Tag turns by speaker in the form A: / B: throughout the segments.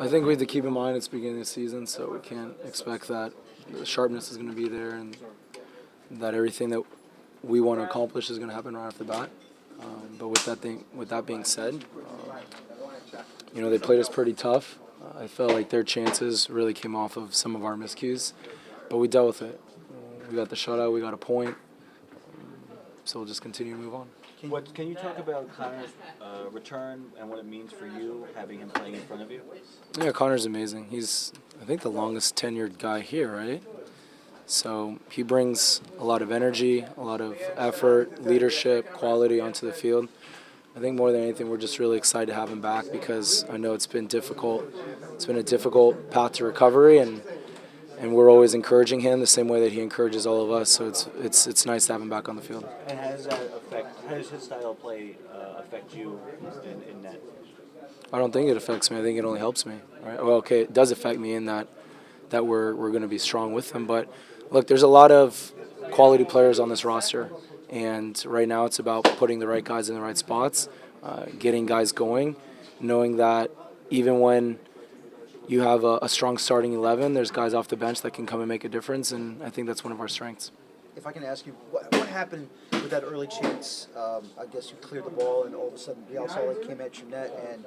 A: I think we have to keep in mind it's the beginning of the season, so we can't expect that the sharpness is going to be there and that everything that we want to accomplish is going to happen right off the bat. But with that being said, they played us pretty tough. I felt like their chances really came off of some of our miscues, but we dealt with it. We got the shutout, we got a point, so we'll just continue to move on.
B: Can you talk about Connor's return and what it means for you having him playing in front of you?
A: Yeah, Connor's amazing. He's, I think, the longest tenured guy here, right? So he brings a lot of energy, a lot of effort, leadership, quality onto the field. I think more than anything, we're just really excited to have him back because I know it's been difficult. It's been a difficult path to recovery, and we're always encouraging him the same way that he encourages all of us. So it's nice to have him back on the field.
B: And how does his style of play affect you in that?
A: I don't think it affects me. I think it only helps me. Right? Well, okay, it does affect me in that we're going to be strong with him. But look, there's a lot of quality players on this roster, and right now it's about putting the right guys in the right spots, getting guys going, knowing that even when you have a strong starting 11, there's guys off the bench that can come and make a difference, and I think that's one of our strengths.
C: If I can ask you, what happened with that early chance? I guess you cleared the ball, and all of a sudden Real Salt came at your net, and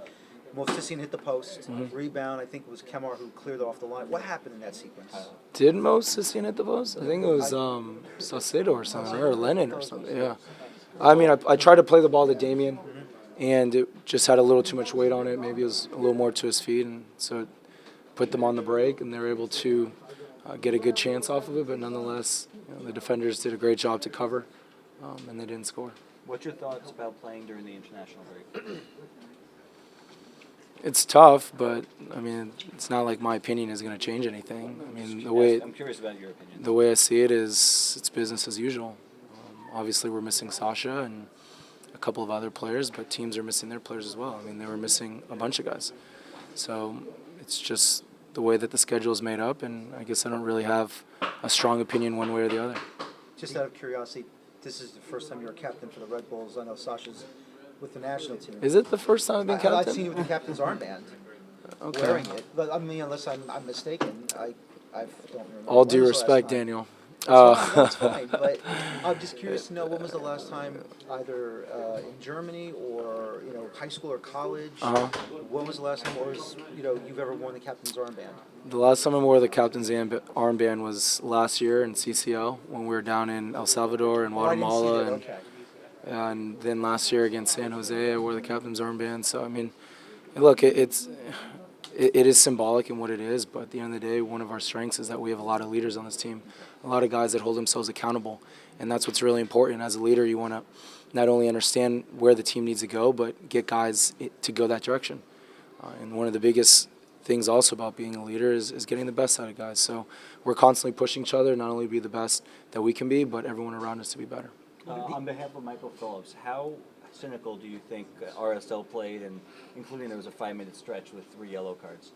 C: Movsisyan hit the post. Rebound, I think it was Kemar who cleared it off the line. What happened in that sequence?
A: Did Movsisyan hit the post? I think it was Saucedo or something, or Lennon or something, yeah. I mean, I tried to play the ball to Damien, and it just had a little too much weight on it. Maybe it was a little more to his feet, and so it put them on the break, and they were able to get a good chance off of it. But nonetheless, the defenders did a great job to cover, and they didn't score.
B: What's your thoughts about playing during the international break?
A: It's tough, but I mean, it's not like my opinion is going to change anything. I mean,
B: I'm curious about your opinion.
A: The way I see it is, it's business as usual. Obviously, we're missing Sasha and a couple of other players, but teams are missing their players as well. I mean, they were missing a bunch of guys. So it's just the way that the schedule is made up, and I guess I don't really have a strong opinion one way or the other.
C: Just out of curiosity, this is the first time you're a captain for the Red Bulls. I know Sasha's with the national team.
A: Is it the first time I've been captain?
C: I've seen you with the captain's armband, wearing it. But I mean, unless I'm mistaken, I don't remember.
A: All due respect, Daniel.
C: That's fine, but I'm just curious to know, when was the last time, either in Germany or high school or college, when was the last time you've ever worn the captain's armband?
A: The last time I wore the captain's armband was last year in CCL when we were down in El Salvador and Guatemala,
C: I didn't see that.
A: and then last year against San Jose I wore the captain's armband. So I mean, look, it is symbolic in what it is, but at the end of the day, one of our strengths is that we have a lot of leaders on this team, a lot of guys that hold themselves accountable, and that's what's really important. As a leader, you want to not only understand where the team needs to go, but get guys to go that direction. And one of the biggest things also about being a leader is getting the best out of guys. So we're constantly pushing each other, not only to be the best that we can be, but everyone around us to be better.
B: On behalf of Michael Phillips, how cynical do you think RSL played, and including there was a 5-minute stretch with 3 yellow cards?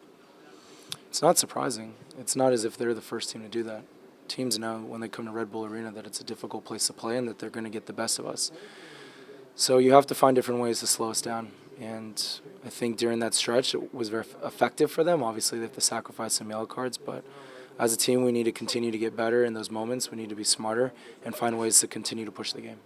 A: It's not surprising. It's not as if they're the first team to do that. Teams know when they come to Red Bull Arena that it's a difficult place to play and that they're going to get the best of us. So you have to find different ways to slow us down. And I think during that stretch it was very effective for them. Obviously they have to sacrifice some yellow cards, but as a team we need to continue to get better in those moments. We need to be smarter and find ways to continue to push the game.